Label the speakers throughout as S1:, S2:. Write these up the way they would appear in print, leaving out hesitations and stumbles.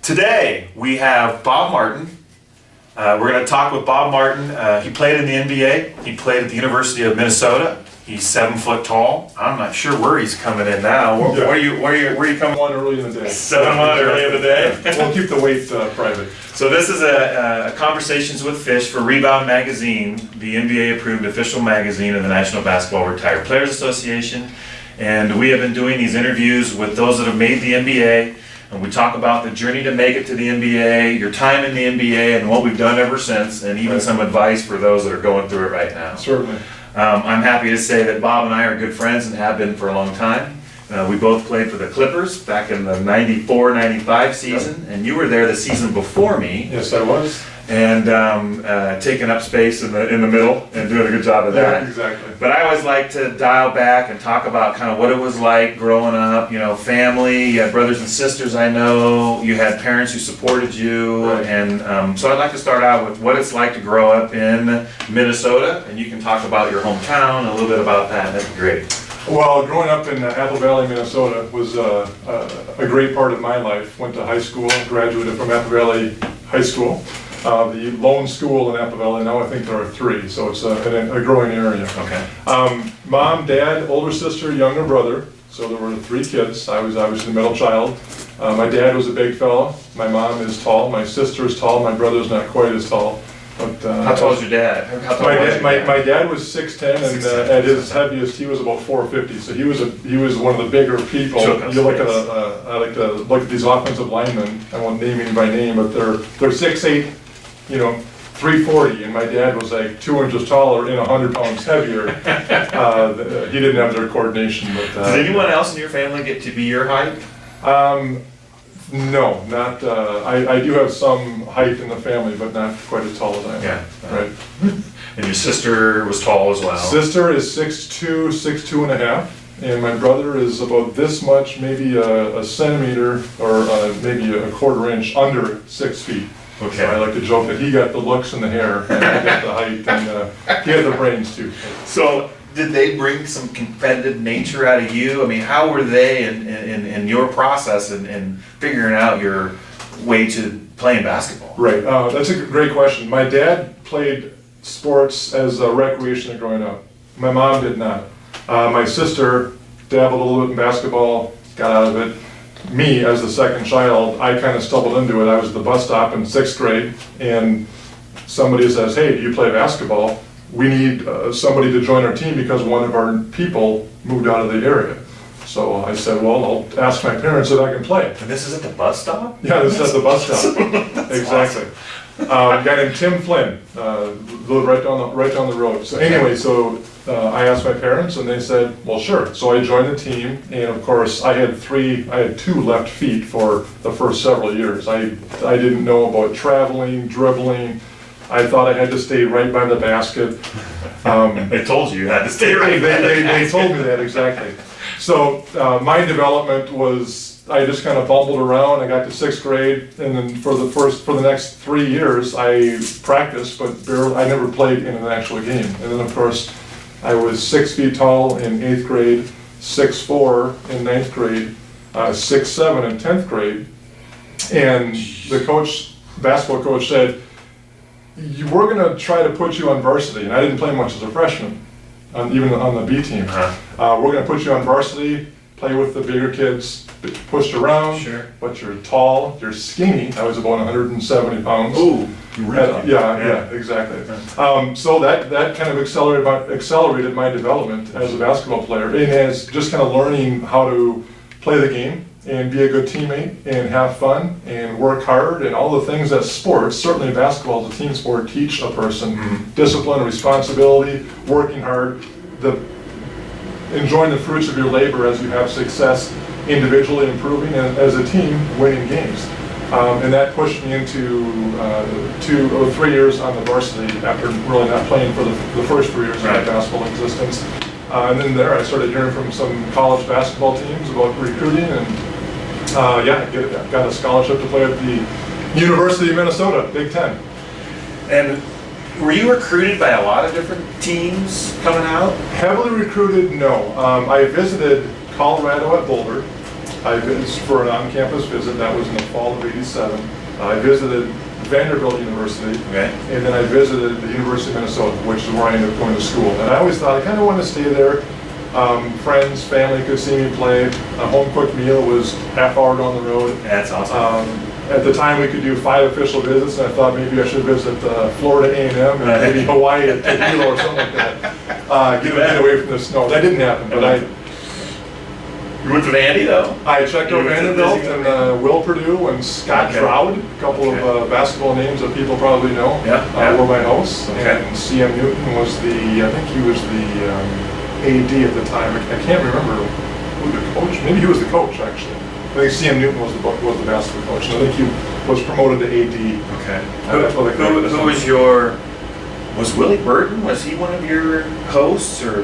S1: Today we have Bob Martin. We're going to talk with Bob Martin. He played in the NBA. He played at the University of Minnesota. He's 7 foot tall. I'm not sure where he's coming in now. Where are you coming?
S2: 1 early in the day.
S1: 7-1 early in the day.
S2: We'll keep the weight private.
S1: So this is a Conversations with Fish for Rebound magazine, the NBA-approved official magazine of the National Basketball Retired Players Association. And we have been doing these interviews with those that have made the NBA. And we talk about the journey to make it to the NBA, your time in the NBA, and what we've done ever since, and even some advice for those that are going through it right now.
S2: Certainly.
S1: I'm happy to say that Bob and I are good friends and have been for a long time. We both played for the Clippers back in the 94-95 season, and you were there the season before me.
S2: Yes, I was.
S1: And taking up space in the middle and doing a good job of that.
S2: Yeah, exactly.
S1: But I always like to dial back and talk about kind of what it was like growing up, family, you had brothers and sisters I know, you had parents who supported you,
S2: right.
S1: And so I'd like to start out with what it's like to grow up in Minnesota, and you can talk about your hometown, a little bit about that, that'd be great.
S2: Well, growing up in Apple Valley, Minnesota was a great part of my life. Went to high school, graduated from Apple Valley High School. The lone school in Apple Valley, now I think there are 3, so it's a growing area.
S1: Okay.
S2: Mom, dad, older sister, younger brother, so there were 3 kids. I was the middle child. My dad was a big fella, my mom is tall, my sister is tall, my brother's not quite as tall. But,
S1: how tall was your dad?
S2: My dad was 6'10", and at his heaviest he was about 450. So he was one of the bigger people. You look at I like to look at these offensive linemen. I won't name any by name, but they're 6'8", 340, and my dad was like 2 inches taller and 100 pounds heavier. He didn't have their coordination. But
S1: does anyone else in your family get to be your height?
S2: No, not. I do have some height in the family, but not quite as tall as I am.
S1: Yeah.
S2: Right.
S1: And your sister was tall as well?
S2: Sister is 6'2", 6'2 and a half, and my brother is about this much, maybe a centimeter or maybe a quarter inch under 6 feet.
S1: Okay.
S2: So I like to joke that he got the looks and the hair, and I got the height, and he had the brains too.
S1: So did they bring some competitive nature out of you? I mean, how were they in your process in figuring out your way to playing basketball?
S2: Right, that's a great question. My dad played sports as a recreation growing up. My mom did not. My sister dabbled a little bit in basketball, got out of it. Me, as the second child, I kind of stumbled into it. I was at the bus stop in 6th grade, and somebody says, "Hey, do you play basketball? We need somebody to join our team because one of our people moved out of the area." So I said, "Well, I'll ask my parents if I can play."
S1: And this is at the bus stop?
S2: Yeah, this is at the bus stop. Exactly. A guy named Tim Flynn lived right down the road. So anyway, I asked my parents, and they said, "Well, sure." So I joined the team, and of course, I had 2 left feet for the first several years. I didn't know about traveling, dribbling. I thought I had to stay right by the basket.
S1: They told you had to stay right by the basket.
S2: They told me that, exactly. So my development was, I just kind of bumbled around. I got to 6th grade, and then for the next 3 years, I practiced, but barely, I never played in an actual game. And then, of course, I was 6 feet tall in 8th grade, 6'4" in 9th grade, 6'7" in 10th grade, and the basketball coach said, "We're going to try to put you on varsity," and I didn't play much as a freshman, even on the B team. "We're going to put you on varsity, play with the bigger kids, pushed around,
S1: sure.
S2: But you're tall, you're skinny." I was about 170 pounds.
S1: Ooh, really?
S2: Yeah, exactly. So that kind of accelerated my development as a basketball player, and as just kind of learning how to play the game and be a good teammate and have fun and work hard and all the things that sports, certainly basketball is a team sport, teach a person. Discipline, responsibility, working hard, enjoying the fruits of your labor as you have success individually improving and as a team winning games. And that pushed me into 2 or 3 years on the varsity after really not playing for the first 3 years of my basketball existence. And then there I started hearing from some college basketball teams about recruiting, and got a scholarship to play at the University of Minnesota, Big Ten.
S1: And were you recruited by a lot of different teams coming out?
S2: Heavily recruited, no. I visited Colorado at Boulder. for an on-campus visit. That was in the fall of '87. I visited Vanderbilt University,
S1: Okay.
S2: and then I visited the University of Minnesota, which is where I ended up going to school. And I always thought I kind of wanted to stay there. Friends, family could see me play. A home-cooked meal was half hour down the road.
S1: That's awesome.
S2: At the time, we could do 5 official visits, and I thought maybe I should visit Florida A&M and maybe Hawaii at Hilo or something like that. Get away from the snow. That didn't happen, but
S1: You went to Vandy though?
S2: I checked out Vanderbilt and Will Purdue and Scott Stroud, a couple of basketball names that people probably know, were my hosts.
S1: Okay.
S2: And C.M. Newton was I think he was the AD at the time. I can't remember who the coach, maybe he was the coach actually. I think C.M. Newton was the basketball coach, and I think he was promoted to AD.
S1: Okay. Who was Willie Burton? Was he one of your hosts or?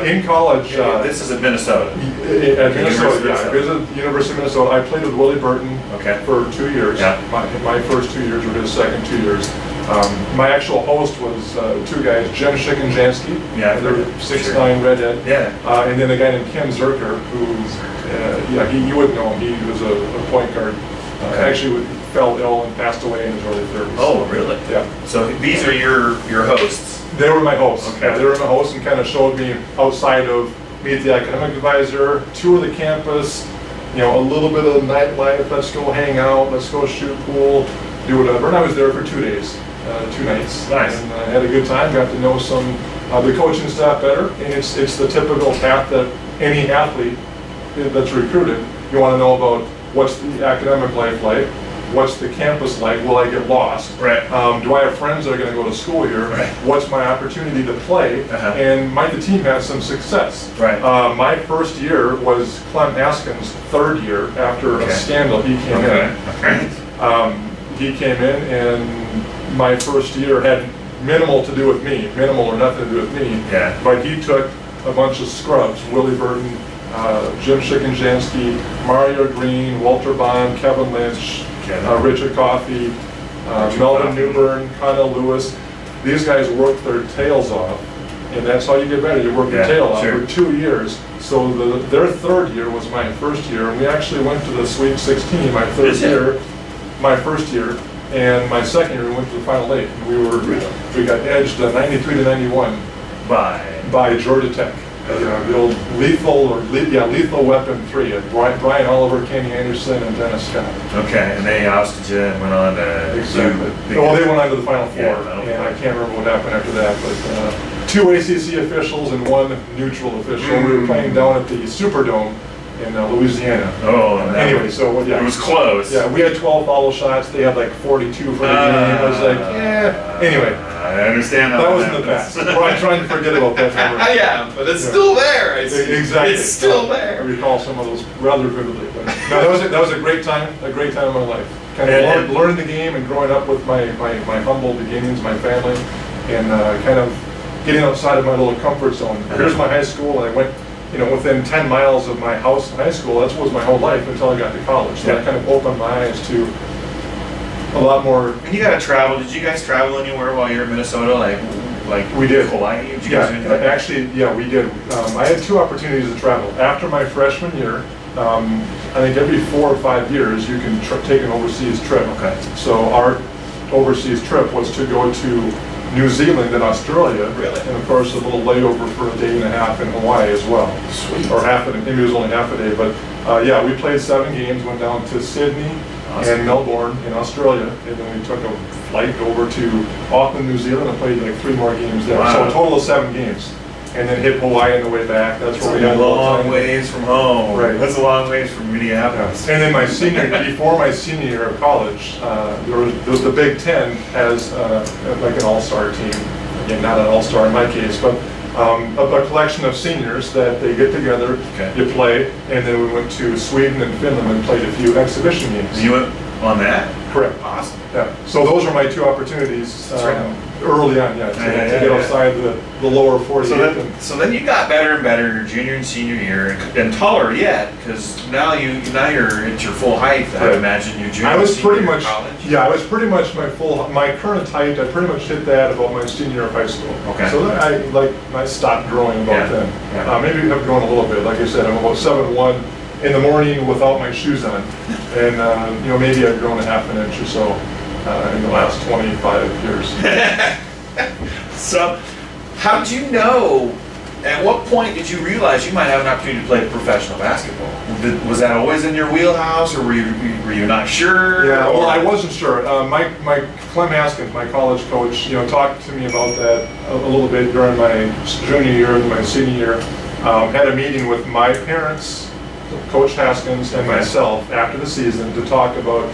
S2: In college.
S1: This is at Minnesota.
S2: At Minnesota, yeah. I visited the University of Minnesota. I played with Willie Burton for 2 years.
S1: Yeah.
S2: My first 2 years were his second 2 years. My actual host was 2 guys, Jim Schickenjansky, another 6'9" redhead.
S1: Yeah.
S2: And then a guy named Ken Zerker, who, you wouldn't know him. He was a point guard. Actually fell ill and passed away in his early 30s.
S1: Oh, really?
S2: Yeah.
S1: So these are your hosts?
S2: They were my hosts.
S1: Okay.
S2: They were my hosts and kind of showed me outside of meet the academic advisor, tour the campus, a little bit of nightlife. Let's go hang out. Let's go shoot pool, do whatever. And I was there for 2 days, 2 nights.
S1: Nice.
S2: And I had a good time. Got to know some the coaching staff better. And it's the typical path that any athlete that's recruited, you want to know about what's the academic life like. What's the campus like? Will I get lost?
S1: Right.
S2: Do I have friends that are going to go to school here?
S1: Right.
S2: What's my opportunity to play? And might the team have some success?
S1: Right.
S2: My first year was Clem Askin's 3rd year after a scandal. He came in. He came in, and my first year had minimal to do with me, minimal or nothing to do with me.
S1: Yeah.
S2: But he took a bunch of scrubs: Willie Burton, Jim Schickenjansky, Mario Green, Walter Bond, Kevin Lynch, Richard Coffey, Melvin Newbern, Connell Lewis. These guys worked their tails off, and that's how you get better. You work your tail off for 2 years. So their 3rd year was my first year, and we actually went to the Sweet 16 my first year, and my second year we went to the Final 8. We got edged 93-91 by Georgia Tech. The old Lethal Weapon 3. Brian Oliver, Kenny Anderson, and Dennis Scott.
S1: Okay, and they ousted you and went on to...
S2: Exactly. They went on to the Final Four, and I can't remember what happened after that, but 2 ACC officials and 1 neutral official. We were playing down at the Superdome in Louisiana.
S1: Oh,
S2: anyway, so
S1: it was close.
S2: Yeah, we had 12 follow shots. They had like 42 for the game. I was like, anyway.
S1: I understand
S2: that wasn't the best. I'm trying to forget about that memory.
S3: Yeah, but it's still there.
S2: Exactly.
S3: It's still there.
S2: I recall some of those rather vividly. But no, that was a great time of my life. Kind of learning the game and growing up with my humble beginnings, my family, and kind of getting outside of my little comfort zone. Here's my high school, and I went, within 10 miles of my house in high school. That was my whole life until I got to college. So that kind of opened my eyes to a lot more.
S1: And you got to travel. Did you guys travel anywhere while you were in Minnesota? Like
S2: we did.
S1: Hawaii? Did you guys do anything?
S2: Actually, we did. I had 2 opportunities to travel. After my freshman year, I think every 4 or 5 years you can take an overseas trip.
S1: Okay.
S2: So our overseas trip was to go to New Zealand and Australia.
S1: Really?
S2: And of course a little layover for a day and a half in Hawaii as well.
S1: Sweet.
S2: Or maybe it was only half a day, but we played 7 games, went down to Sydney and Melbourne in Australia, and then we took a flight over to Auckland, New Zealand, and played like 3 more games there.
S1: Wow.
S2: So a total of 7 games. And then hit Hawaii on the way back. That's where we had
S1: a long ways from home.
S2: Right.
S1: That's a long ways from Minneapolis.
S2: And then before my senior year of college, there was the Big Ten has like an all-star team. Again, not an all-star in my case, but a collection of seniors that they get together, you play, and then we went to Sweden and Finland and played a few exhibition games.
S1: You went on that?
S2: Correct.
S1: Awesome.
S2: Yeah. So those are my 2 opportunities early on, to get outside the lower 48.
S1: So then you got better and better your junior and senior year, and taller yet, because now you're at your full height. I imagine you junior.
S2: I was pretty much
S1: college.
S2: I was pretty much my current height. I pretty much hit that about my senior year of high school.
S1: Okay.
S2: So then I stopped growing about then.
S1: Yeah.
S2: Maybe I've grown a little bit. Like I said, I'm about 7'1", in the morning without my shoes on. And, maybe I've grown a half an inch or so in the last 25 years.
S1: So, how did you know, at what point did you realize you might have an opportunity to play professional basketball? Was that always in your wheelhouse, or were you not sure?
S2: Yeah, well, I wasn't sure. Clem Haskins, my college coach, talked to me about that a little bit during my junior year and my senior year. Had a meeting with my parents, Coach Haskins, and myself after the season to talk about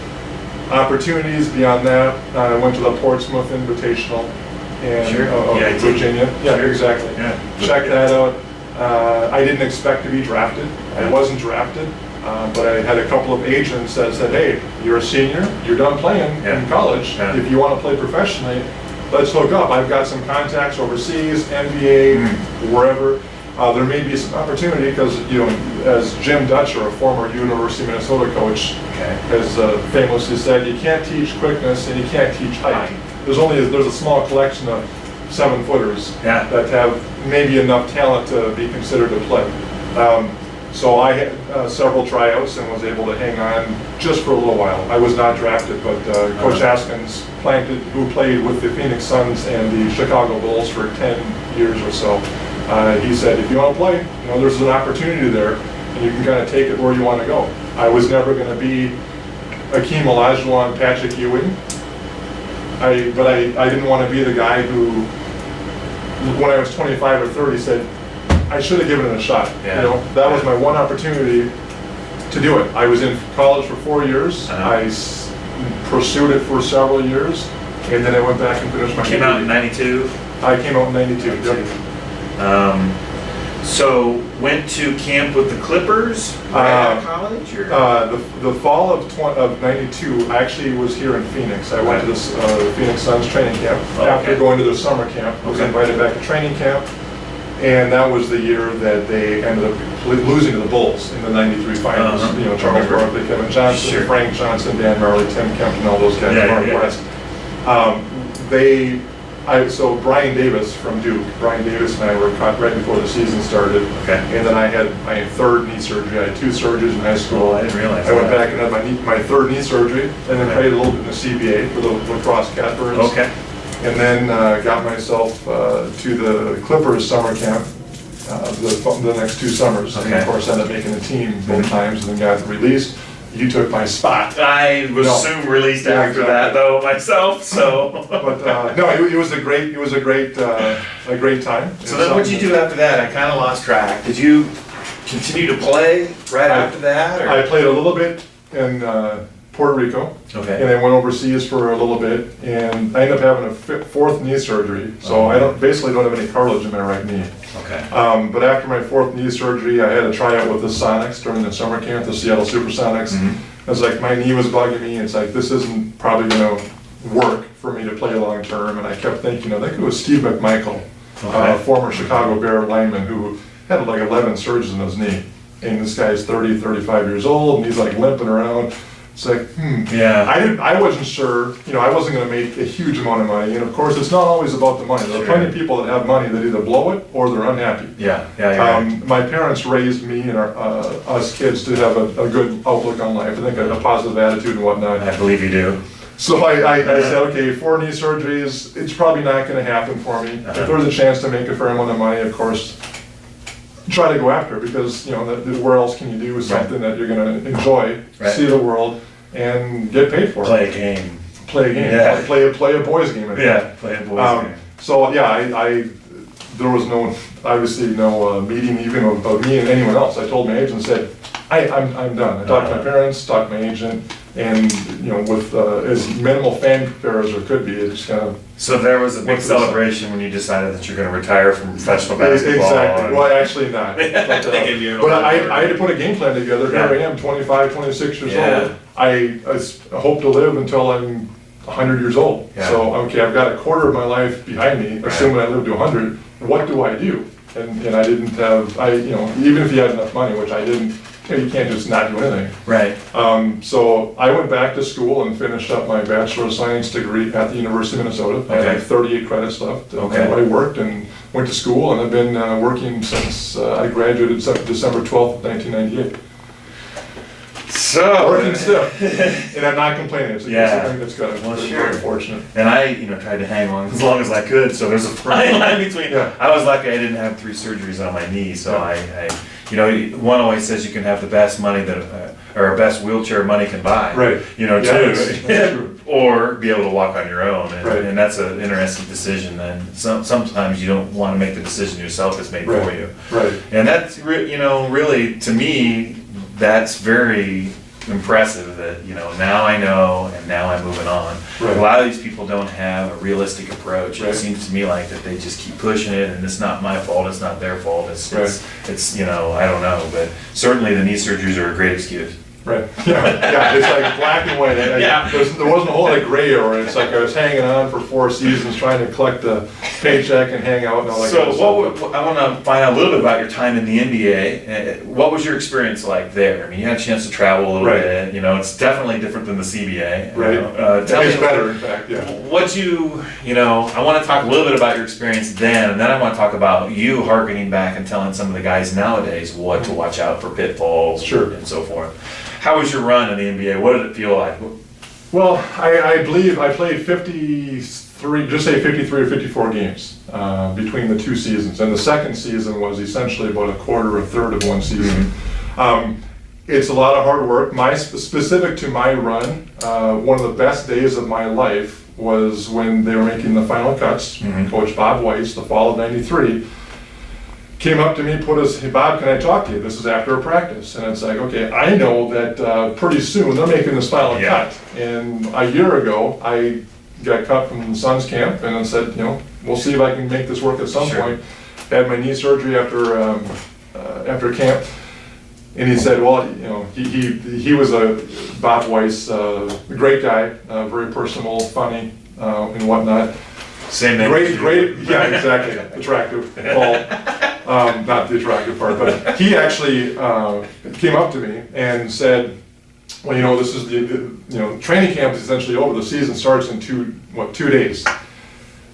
S2: opportunities beyond that. I went to the Portsmouth Invitational in Virginia. Yeah, exactly.
S1: Yeah.
S2: Check that out. I didn't expect to be drafted. I wasn't drafted, but I had a couple of agents that said, "Hey, you're a senior. You're done playing in college.
S1: Yeah.
S2: If you want to play professionally, let's hook up. I've got some contacts overseas, NBA, wherever. There may be some opportunity because, as Jim Dutcher, a former University of Minnesota coach, has famously said, you can't teach quickness and you can't teach height. There's a small collection of 7-footers that have maybe enough talent to be considered to play. So I had several tryouts and was able to hang on just for a little while. I was not drafted, but Coach Haskins, who played with the Phoenix Suns and the Chicago Bulls for 10 years or so, he said, if you want to play, there's an opportunity there, and you can kind of take it where you want to go. I was never going to be Akeem Olajuwon, Patrick Ewing, but I didn't want to be the guy who, when I was 25 or 30, said, I should have given it a shot. That was my one opportunity to do it. I was in college for 4 years. I pursued it for several years, and then I went back and finished my degree.
S1: Came out in 92?
S2: I came out in 92. Yep.
S1: So went to camp with the Clippers right out of college? Or?
S2: The fall of 92, I actually was here in Phoenix. I went to the Phoenix Suns training camp. After going to their summer camp, I was invited back to training camp, and that was the year that they ended up losing to the Bulls in the 93 finals. Charles Barkley, Kevin Johnson, Frank Johnson, Dan Marley, Tim Kempton, all those guys, Mark West. So Brian Davis from Duke, Brian Davis and I were caught right before the season started. And then I had my third knee surgery. I had 2 surgeries in high school.
S1: I didn't realize
S2: I went back and had my third knee surgery, and then played a little bit in the CBA for the lacrosse Catbirds. And then got myself to the Clippers summer camp the next 2 summers. And of course ended up making the team both times and then got released. You took my spot.
S1: I was soon released after that, though, myself. So,
S2: but no, it was a great time.
S1: So then, what'd you do after that? I kind of lost track. Did you continue to play right after that? Or?
S2: I played a little bit in Puerto Rico, and I went overseas for a little bit, and I ended up having a 4th knee surgery. So I don't have any cartilage in my right knee. But after my 4th knee surgery, I had a tryout with the Sonics during the summer camp, the Seattle Supersonics. I was like, my knee was bugging me. It's like, this isn't probably going to work for me to play long term. And I kept thinking, I think it was Steve McMichael, former Chicago Bear lineman who had like 11 surgeries in his knee. And this guy's 30, 35 years old, and he's like limping around. It's like, I wasn't sure, I wasn't going to make a huge amount of money. And of course, it's not always about the money. There are plenty of people that have money that either blow it or they're unhappy. My parents raised me and us kids to have a good outlook on life. I think a positive attitude and whatnot.
S1: I believe you do.
S2: So I said, okay, 4 knee surgeries, it's probably not going to happen for me. If there's a chance to make a fair amount of money, of course, try to go after it, because where else can you do something that you're going to enjoy, see the world, and get paid for it.
S1: Play a game.
S2: Play a game. Play a boys game.
S1: Play a boys game.
S2: So there was obviously no meeting even of me and anyone else. I told my agent, said, I'm done. I talked to my parents, talked to my agent, and with as minimal fanfare as there could be, it just kind of.
S1: So there was a big celebration when you decided that you're going to retire from professional basketball.
S2: Exactly. Well, actually not. But I had to put a game plan together. Here I am, 25, 26 years old. I hope to live until I'm 100 years old. So, okay, I've got a quarter of my life behind me, assuming I live to 100. What do I do? And I didn't have, even if you had enough money, which I didn't, you can't just not do anything. So I went back to school and finished up my Bachelor of Science degree at the University of Minnesota. I had like 38 credits left. I worked and went to school, and I've been working since I graduated December 12th, 1998.
S1: So
S2: working stiff, and I'm not complaining. It's
S1: Yeah.
S2: I think that's good.
S1: Well,
S2: It's
S1: sure.
S2: very fortunate.
S1: And I, tried to hang on as long as I could, so there's a fine line between.
S2: Yeah.
S1: I was lucky I didn't have 3 surgeries on my knee, so
S2: Yeah.
S1: one always says you can have the best money that, or best wheelchair money can buy.
S2: Right.
S1: Yeah,
S2: that's true.
S1: or be able to walk on your own, and,
S2: Right.
S1: and that's an interesting decision. Then sometimes you don't want to make the decision yourself; it's made for
S2: Right.
S1: you.
S2: Right.
S1: And that's really to me, that's very impressive that, now I know and now I'm moving on.
S2: Right.
S1: A lot of these people don't have a realistic approach.
S2: Right.
S1: It seems to me like that they just keep pushing it and it's not my fault, it's not their fault, it's, I don't know, but certainly the knee surgeries are a great excuse.
S2: Right. Yeah. It's like black and white.
S1: Yeah.
S2: There wasn't a whole lot of gray area. It's like I was hanging on for 4 seasons trying to collect the paycheck and hang out and all that kind of stuff.
S1: I want to find out a little bit about your time in the NBA. What was your experience like there? I mean, you had a chance to travel a little
S2: Right.
S1: bit. It's definitely different than the CBA.
S2: Right.
S1: Tell
S2: It's
S1: me,
S2: better, in fact. Yeah.
S1: I want to talk a little bit about your experience then, and then I want to talk about you hearkening back and telling some of the guys nowadays what to watch out for pitfalls
S2: Sure.
S1: and so forth. How was your run in the NBA? What did it feel like?
S2: Well, I believe I played 53 or 54 games between the 2 seasons, and the second season was essentially about a quarter or a third of one season. It's a lot of hard work. Specific to my run, one of the best days of my life was when they were making the final cuts. Coach Bob Weiss, the fall of '93, came up to me, hey Bob, can I talk to you? This is after a practice. And it's like, okay, I know that pretty soon they're making this final cut. And a year ago, I got cut from the Suns camp and I said, we'll see if I can make this work at some point. Had my knee surgery after camp. And he said, well, he was a Bob Weiss, a great guy, very personable, funny, and whatnot.
S1: Same name.
S2: Great, yeah, exactly, attractive, Paul. Not the attractive part, but he actually came up to me and said, well, this is training camp is essentially over. The season starts in 2 days.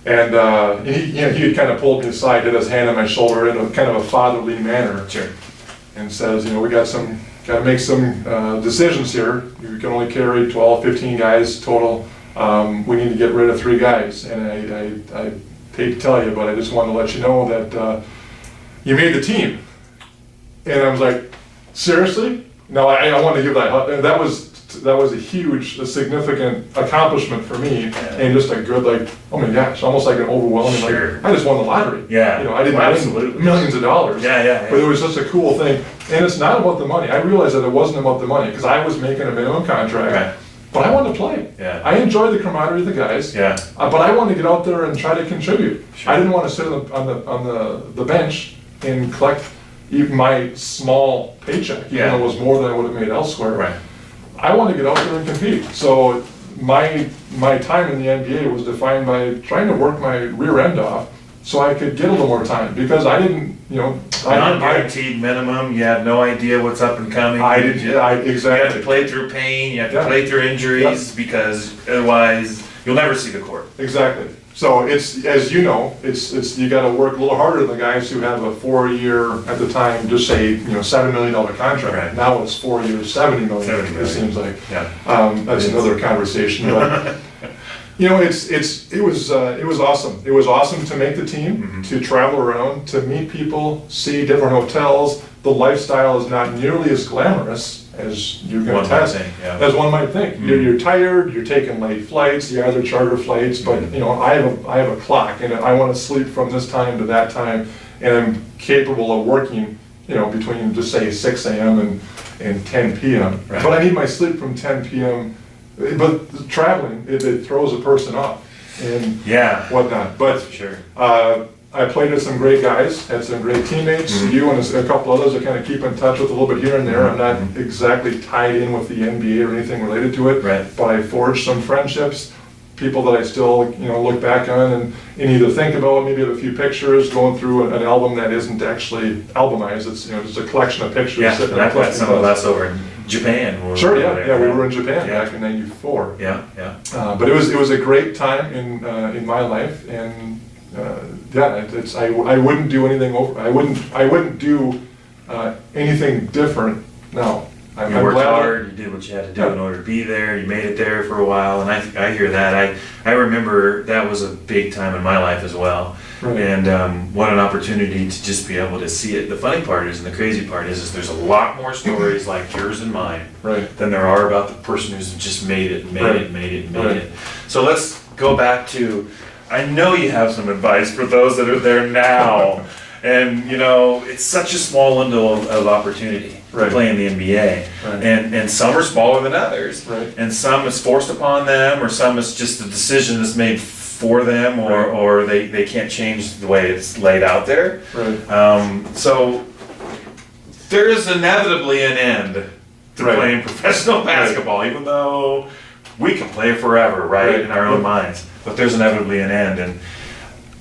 S2: And he had kind of pulled me aside, had his hand on my shoulder in a kind of a fatherly manner.
S1: Sure.
S2: And says, we got to make some decisions here. You can only carry 12, 15 guys total. We need to get rid of 3 guys. And I hate to tell you, but I just wanted to let you know that you made the team. And I was like, seriously? No, I want to give that. That was a significant accomplishment for me, and just a good, oh my gosh, almost like an overwhelming,
S1: Sure.
S2: I just won the lottery.
S1: Yeah.
S2: I didn't
S1: Absolutely.
S2: win millions of dollars.
S1: Yeah.
S2: But it was just a cool thing. And it's not about the money. I realized that it wasn't about the money, because I was making a minimum contract.
S1: Right.
S2: But I wanted to play.
S1: Yeah.
S2: I enjoyed the camaraderie of the guys.
S1: Yeah.
S2: But I wanted to get out there and try to contribute.
S1: Sure.
S2: I didn't want to sit on the bench and collect even my small paycheck, even though it was more than I would have made elsewhere.
S1: Right.
S2: I wanted to get out there and compete. So my time in the NBA was defined by trying to work my rear end off so I could get a little more time, because I didn't,
S1: Non-guaranteed minimum, you have no idea what's up and coming.
S2: Exactly.
S1: You have to play through pain, you have to play through injuries, because otherwise you'll never see the court.
S2: Exactly. So it's, as you know, it's you got to work a little harder than the guys who have a 4-year, at the time, just say, $7 million contract.
S1: Right.
S2: Now it's 4 years, $70 million.
S1: 70 million.
S2: It seems like.
S1: Yeah.
S2: That's another conversation, but it was awesome. It was awesome to make the team, to travel around, to meet people, see different hotels. The lifestyle is not nearly as glamorous as you're going to test, as one might think. You're tired, you're taking late flights, the other charter flights, but I have a clock, and I want to sleep from this time to that time, and I'm capable of working, between just say 6 a.m. and 10 p.m.
S1: Right.
S2: But I need my sleep from 10 p.m. But traveling, it throws a person off and whatnot. But
S1: for sure.
S2: I played with some great guys, had some great teammates. You and a couple others I kind of keep in touch with a little bit here and there. I'm not exactly tied in with the NBA or anything related to it, but I forged some friendships, people that I still look back on and either think about, maybe have a few pictures, going through an album that isn't actually albumized. It's just a collection of pictures.
S1: Yeah, and I've got some of us over in Japan.
S2: Sure, we were in Japan back in '94.
S1: Yeah.
S2: But it was a great time in my life, and I wouldn't do anything over. I wouldn't do anything different now.
S1: You worked hard, you did what you had to do in order to be there, you made it there for a while, and I hear that. I remember that was a big time in my life as well.
S2: Right.
S1: And what an opportunity to just be able to see it. The funny part is, and the crazy part is there's a lot more stories like yours and mine than there are about the person who's just made it. So let's go back to, I know you have some advice for those that are there now. And you know, it's such a small window of opportunity to play in the NBA. And some are smaller than others. And some is forced upon them, or some is just a decision that's made for them, or they can't change the way it's laid out there. So there is inevitably an end to playing professional basketball, even though we can play forever, in our own minds. But there's inevitably an end. And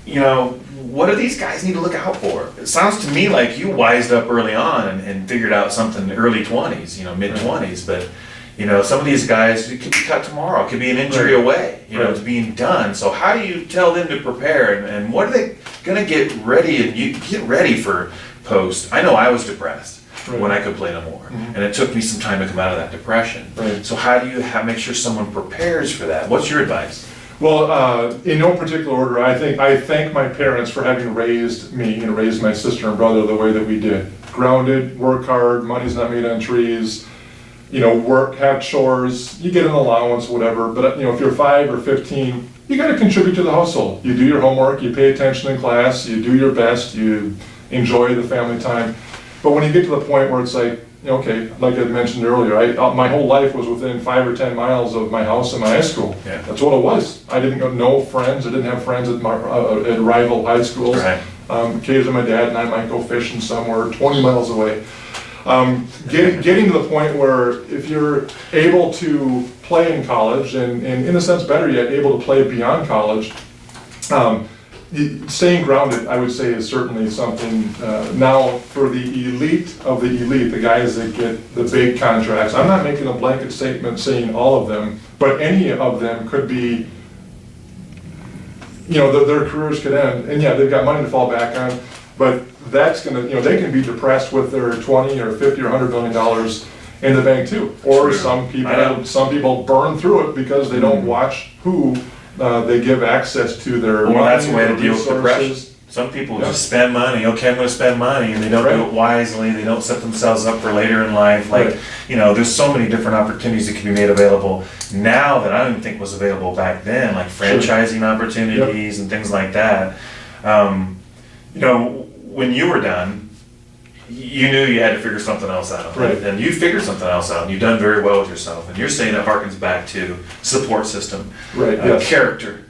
S1: you know, what do these guys need to look out for? It sounds to me like you wised up early on and figured out something early 20s, you know, mid 20s, but you know, some of these guys, it could be cut tomorrow, it could be an injury away, you know, it's being done. So how do you tell them to prepare, and what are they gonna get ready, and you get ready for post? I know I was depressed when I could play no more, and it took me some time to come out of that depression. So how do you make sure someone prepares for that? What's your advice?
S2: Well, in no particular order, I thank my parents for having raised me and raised my sister and brother the way that we did. Grounded, work hard, money's not made on trees, you know, work, have chores, you get an allowance, whatever, but you know, if you're 5 or 15, you gotta contribute to the household. You do your homework, you pay attention in class, you do your best, you enjoy the family time. But when you get to the point where it's like, okay, like I mentioned earlier, my whole life was within 5 or 10 miles of my house and my high school. That's what it was. I didn't know friends. I didn't have friends at rival high schools. Occasionally my dad and I might go fishing somewhere 20 miles away. Getting to the point where if you're able to play in college, and in a sense better yet, able to play beyond college, staying grounded, I would say, is certainly something. Now, for the elite of the elite, the guys that get the big contracts, I'm not making a blanket statement saying all of them, but any of them could be, you know, their careers could end. And yeah, they've got money to fall back on, but that's gonna, you know, they can be depressed with their 20 or 50 or $100 million in the bank too. Or some people burn through it because they don't watch who they give access to their money.
S1: That's the way to deal with depression. Some people just spend money. Okay, I'm going to spend money, and they don't do it wisely. They don't set themselves up for later in life. Like, you know, there's so many different opportunities that can be made available now that I don't even think was available back then, like franchising opportunities and things like that. You know, when you were done, you knew you had to figure something else out. And you figured something else out, and you've done very well with yourself. And you're saying that harkens back to support system, character,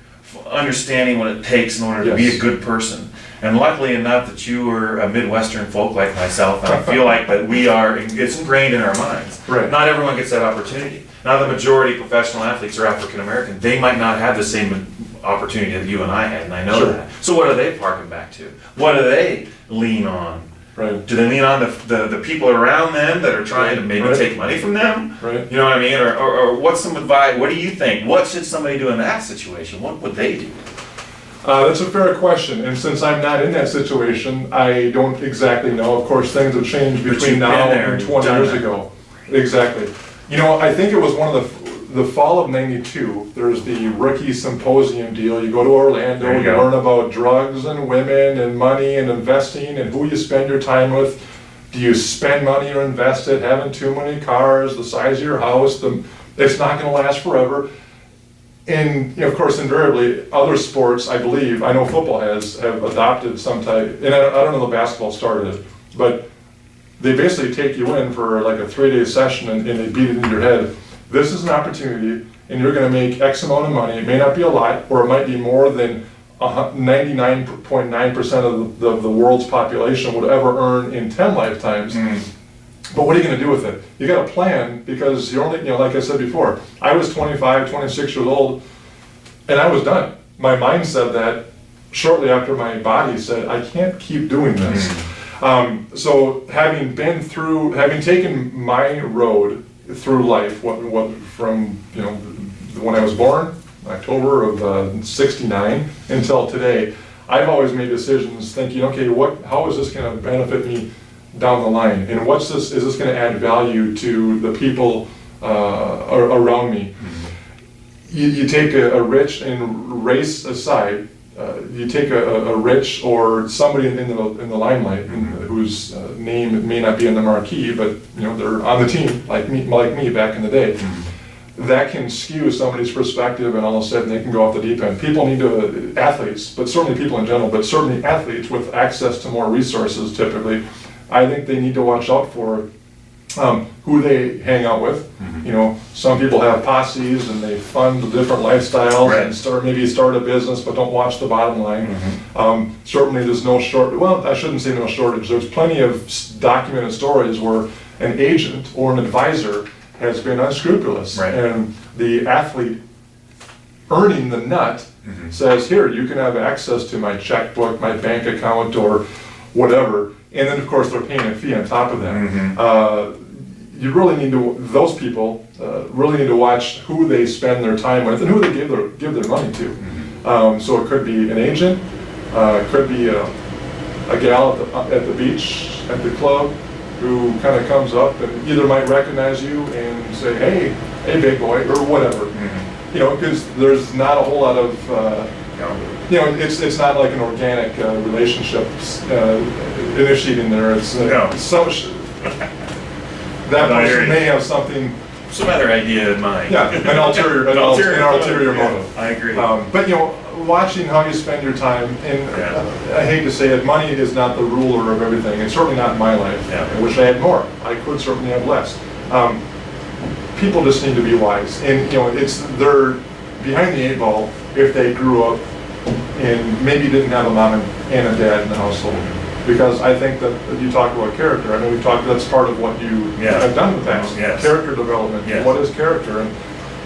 S1: understanding what it takes in order to be a good person. And luckily enough that you were a Midwestern folk like myself, and I feel like that it's ingrained in our minds. Not everyone gets that opportunity. Now the majority of professional athletes are African American. They might not have the same opportunity that you and I had, and I know that. So what are they harking back to? What do they lean on? Do they lean on the people around them that are trying to maybe take money from them? You know what I mean? Or what's some advice? What do you think? What should somebody do in that situation? What would they do?
S2: That's a fair question, and since I'm not in that situation, I don't exactly know. Of course, things have changed between now and 20 years ago. Exactly. You know, I think it was one of the fall of '92. There's the rookie symposium deal. You go to Orlando, you learn about drugs and women and money and investing and who you spend your time with. Do you spend money or invest it? Having too many cars, the size of your house, it's not going to last forever. And you know, of course, invariably, other sports, I believe, I know football have adopted some type, and I don't know if basketball started it, but they basically take you in for like a 3-day session and they beat it into your head. This is an opportunity, and you're going to make X amount of money. It may not be a lot, or it might be more than 99.9% of the world's population would ever earn in 10 lifetimes. But what are you going to do with it? You got to plan, because you're only, you know, like I said before, I was 25, 26 years old, and I was done. My mind said that shortly after my body said, I can't keep doing this. So having taken my road through life, from, you know, when I was born, October of '69 until today, I've always made decisions thinking, okay, how is this going to benefit me down the line? And is this gonna add value to the people around me? You take a rich, and race aside, you take a rich or somebody in the limelight, whose name may not be in the marquee, but they're on the team like me back in the day. That can skew somebody's perspective, and all of a sudden they can go off the deep end. People need to, athletes, but certainly people in general, but certainly athletes with access to more resources typically, I think they need to watch out for who they hang out with. Some people have posses and they fund different lifestyles,
S1: right,
S2: and maybe start a business but don't watch the bottom line. Certainly there's no I shouldn't say no shortage. There's plenty of documented stories where an agent or an advisor has been unscrupulous,
S1: right,
S2: and the athlete earning the nut says, here, you can have access to my checkbook, my bank account, or whatever, and then of course they're paying a fee on top of that. You really need to, those people really need to watch who they spend their time with and who they give their money to. So it could be an agent, it could be a gal at the beach, at the club, who kind of comes up and either might recognize you and say, hey big boy, or whatever. Because there's not a whole lot of, it's not like an organic relationship initiating there. It's that person may have something,
S1: some other idea in mind.
S2: Yeah, an ulterior motive.
S1: I agree.
S2: But watching how you spend your time, and I hate to say it, money is not the ruler of everything. It's certainly not in my life. I wish I had more. I could certainly have less. People just need to be wise, and they're behind the 8 ball if they grew up and maybe didn't have a mom and a dad in the household. Because I think that you talk about character. I mean, that's part of what you have done in the past. Character development. What is character? And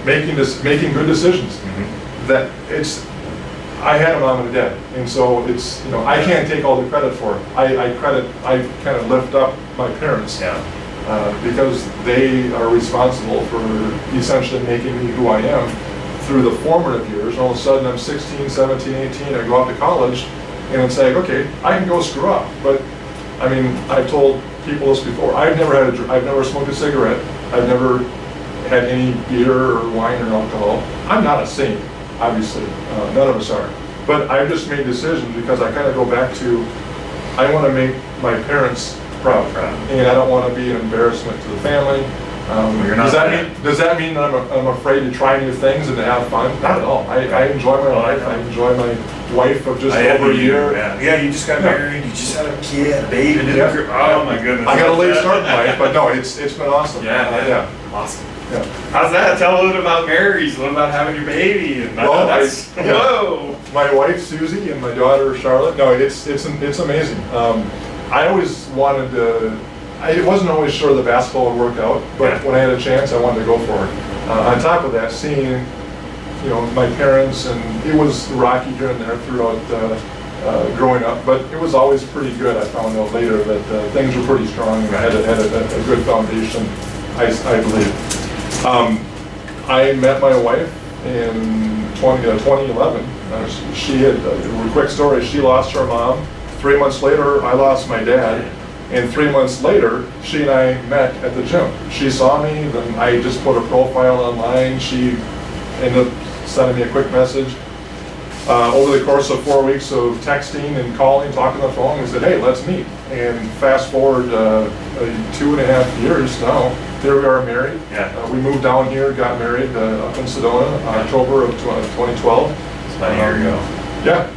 S2: making good decisions. That I had a mom and a dad, and so I can't take all the credit for it. I kind of lift up my parents. Because they are responsible for essentially making me who I am through the formative years. And all of a sudden I'm 16, 17, 18, I go out to college, and it's like, okay, I can go screw up. But I mean, I've told people this before. I've never smoked a cigarette. I've never had any beer or wine or alcohol. I'm not a saint, obviously. None of us are. But I've just made decisions because I kind of go back to, I want to make my parents proud, and I don't want to be an embarrassment to the family. Does that mean that I'm afraid to try new things and to have fun? Not at all. I enjoy my life. I enjoy my wife of just over a year.
S1: You just got married. You just had a kid, a baby. Oh my goodness.
S2: I got a late start in life, but no, it's been awesome.
S1: Awesome. How's that? Tell a little bit about marriage, a little about having your baby. And whoa. My wife Susie and my daughter Charlotte. No, it's amazing. I always wanted to. I wasn't always sure the basketball would work out, but when I had a chance, I wanted to go for it. On top of that, seeing, my parents, and it was rocky here and there throughout growing up, but it was always pretty good. I found out later that things were pretty strong and I had a good foundation, I believe. I met my wife in 2011. She had, a quick story, she lost her mom. 3 months later, I lost my dad. And 3 months later, she and I met at the gym. She saw me, then I just put a profile online. She ended up sending me a quick message. Over the course of 4 weeks of texting and calling, talking on the phone, we said, hey, let's meet. And fast forward 2.5 years now, here we are married. We moved down here, got married up in Sedona, October of 2012. It's about a year ago.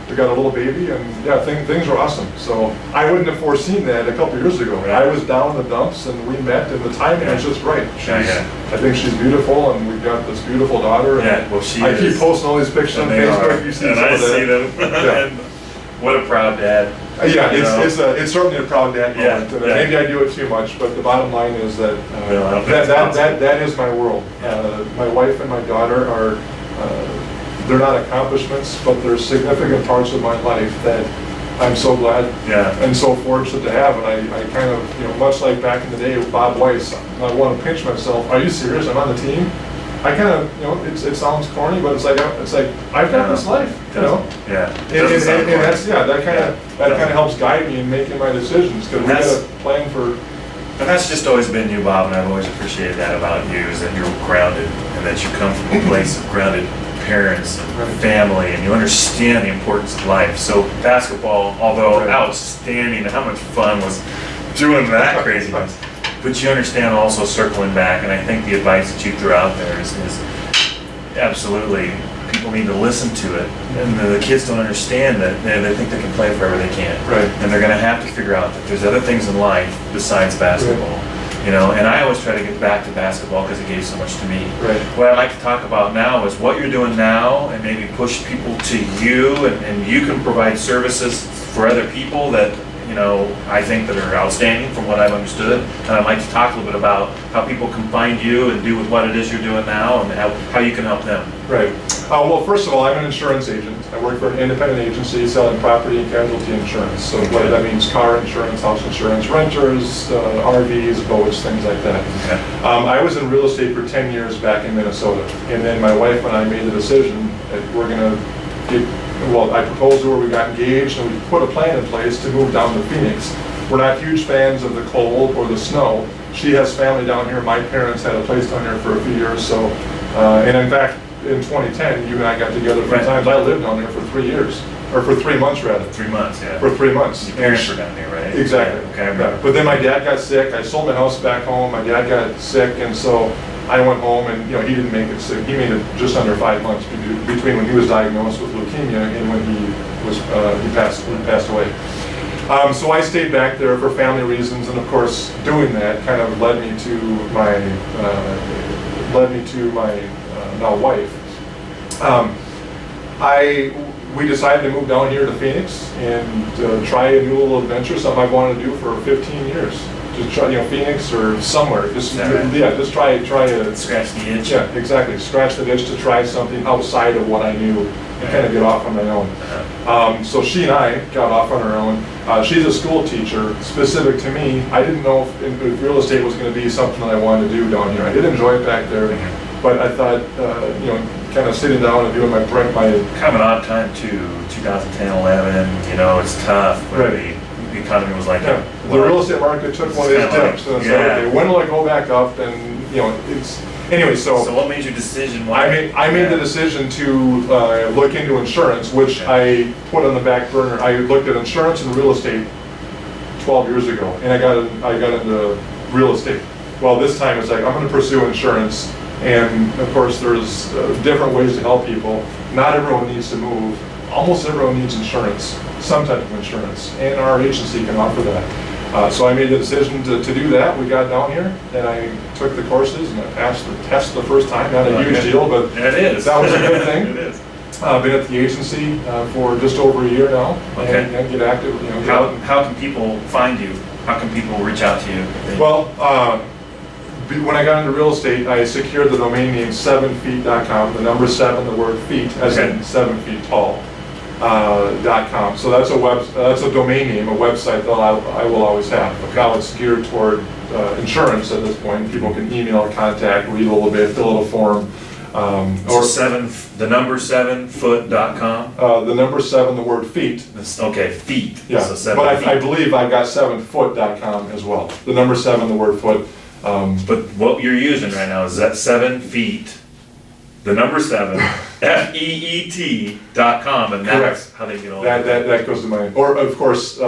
S2: We got a little baby, and things were awesome. So I wouldn't have foreseen that a couple years ago. I was down in the dumps, and we met, and the timing was just right. I think she's beautiful, and we've got this beautiful daughter. And I keep posting all these pictures on Facebook. You see
S1: and I see them. And what a proud dad.
S2: It's certainly a proud dad moment. Maybe I do it too much, but the bottom line is that that is my world. My wife and my daughter are. They're not accomplishments, but they're significant parts of my life that I'm so glad and so fortunate to have. And I kind of, much like back in the day with Bob Weiss, I want to pinch myself. Are you serious? I'm on the team? I kind of, it sounds corny, but it's like I've got this life,
S1: Yeah.
S2: And that's, that kind of helps guide me in making my decisions, because we got a plan for.
S1: And that's just always been you, Bob, and I've always appreciated that about you, is that you're grounded, and that you come from a place of grounded parents and family, and you understand the importance of life. So basketball, although outstanding, how much fun was doing that craziness, but you understand also circling back, and I think the advice that you threw out there is absolutely, people need to listen to it, and the kids don't understand that they think they can play forever they can't.
S2: Right.
S1: And they're gonna have to figure out that there's other things in life besides basketball. And I always try to get back to basketball because it gave so much to me.
S2: Right.
S1: What I'd like to talk about now is what you're doing now, and maybe push people to you, and you can provide services for other people that, I think that are outstanding from what I've understood. And I'd like to talk a little bit about how people can find you and do with what it is you're doing now, and how you can help them.
S2: Right. Well, first of all, I'm an insurance agent. I work for an independent agency selling property and casualty insurance. So what that means, car insurance, house insurance, renters, RVs, boats, things like that.
S1: Okay.
S2: I was in real estate for 10 years back in Minnesota. And then my wife and I made the decision that we're going to I proposed to her, we got engaged, and we put a plan in place to move down to Phoenix. We're not huge fans of the cold or the snow. She has family down here. My parents had a place down here for a few years. So, and in fact, in 2010, you and I got together 3 times. I lived down there for 3 years, or for 3 months rather.
S1: 3 months, yeah.
S2: For 3 months.
S1: Your parents were down there, right?
S2: Exactly.
S1: Okay.
S2: But then my dad got sick. I sold my house back home. My dad got sick, and so I went home, and he didn't make it sick. He made it just under 5 months between when he was diagnosed with leukemia and when he passed away. So I stayed back there for family reasons, and of course, doing that kind of led me to my now wife. We decided to move down here to Phoenix and try a new little adventure, something I've wanted to do for 15 years. Just try, Phoenix or somewhere. Just try a
S1: scratch the itch.
S2: Yeah, exactly. Scratch the itch to try something outside of what I knew and kind of get off on my own. So she and I got off on our own. She's a school teacher, specific to me. I didn't know if real estate was going to be something that I wanted to do down here. I did enjoy it back there, but I thought, kind of sitting down and doing my
S1: kind of an odd time too. 2010, 11. It's tough. The economy was like
S2: the real estate market took one of these dips, and it's like, okay, when will it go back up? And it's anyway. So
S1: what made your decision?
S2: I made the decision to look into insurance, which I put on the back burner. I looked at insurance and real estate 12 years ago, and I got into real estate. Well, this time it's like I'm going to pursue insurance, and of course there's different ways to help people. Not everyone needs to move. Almost everyone needs insurance, some type of insurance, and our agency can offer that. So I made the decision to do that. We got down here, and I took the courses, and I passed the test the first time. Not a huge deal, but
S1: it is.
S2: That was a good thing.
S1: It is.
S2: Been at the agency for just over a year now, and get active.
S1: How can people find you? How can people reach out to you?
S2: Well, when I got into real estate, I secured the domain name 7feet.com, the number 7, the word feet, as in 7 feet tall. .com. So that's a domain name, a website that I will always have. Now it's geared toward insurance at this point. People can email, contact, read a little bit, fill out a form.
S1: Or the number 7foot.com.
S2: The number 7, the word feet.
S1: Okay, feet.
S2: Yeah,
S1: so
S2: but
S1: feet.
S2: I believe I've got 7foot.com as well. The number 7, the word foot.
S1: But what you're using right now is that 7 feet. The number 7, FEET.com, and that's how they get all
S2: that goes to my, or of course,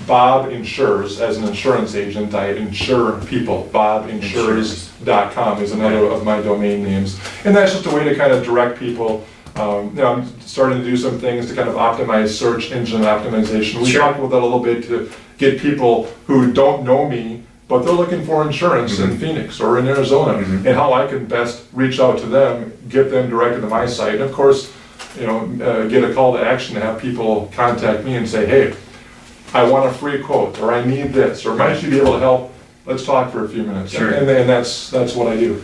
S2: Bob Insures, as an insurance agent, I insure people. BobInsures.com is another of my domain names. And that's just a way to kind of direct people. I'm starting to do some things to kind of optimize search engine optimization. We talked about that a little bit to get people who don't know me, but they're looking for insurance in Phoenix or in Arizona, and how I can best reach out to them, get them directed to my site, and of course, get a call to action to have people contact me and say, hey, I want a free quote, or I need this, or might you be able to help? Let's talk for a few minutes.
S1: Sure.
S2: And that's what I do.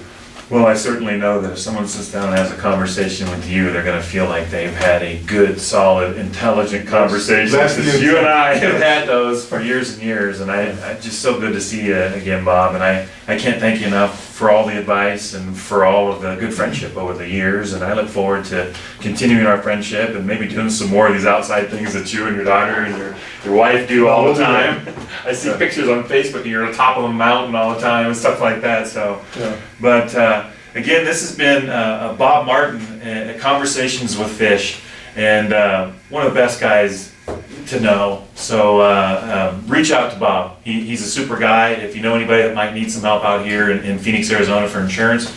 S1: Well, I certainly know that if someone sits down and has a conversation with you, they're going to feel like they've had a good, solid, intelligent conversation. Because you and I have had those for years and years, and it's just so good to see you again, Bob. And I can't thank you enough for all the advice and for all of the good friendship over the years. And I look forward to continuing our friendship and maybe doing some more of these outside things that you and your daughter and your wife do all the time. I see pictures on Facebook and you're on top of a mountain all the time and stuff like that. So, but again, this has been Bob Martin at Conversations with Fish, and one of the best guys to know. So reach out to Bob. He's a super guy. If you know anybody that might need some help out here in Phoenix, Arizona for insurance,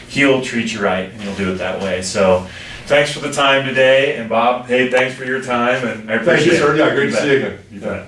S1: he'll treat you right and he'll do it that way. So thanks for the time today. And Bob, hey, thanks for your time, and I appreciate it.
S2: Thank you, sir. Yeah, great to see you again.
S1: You bet.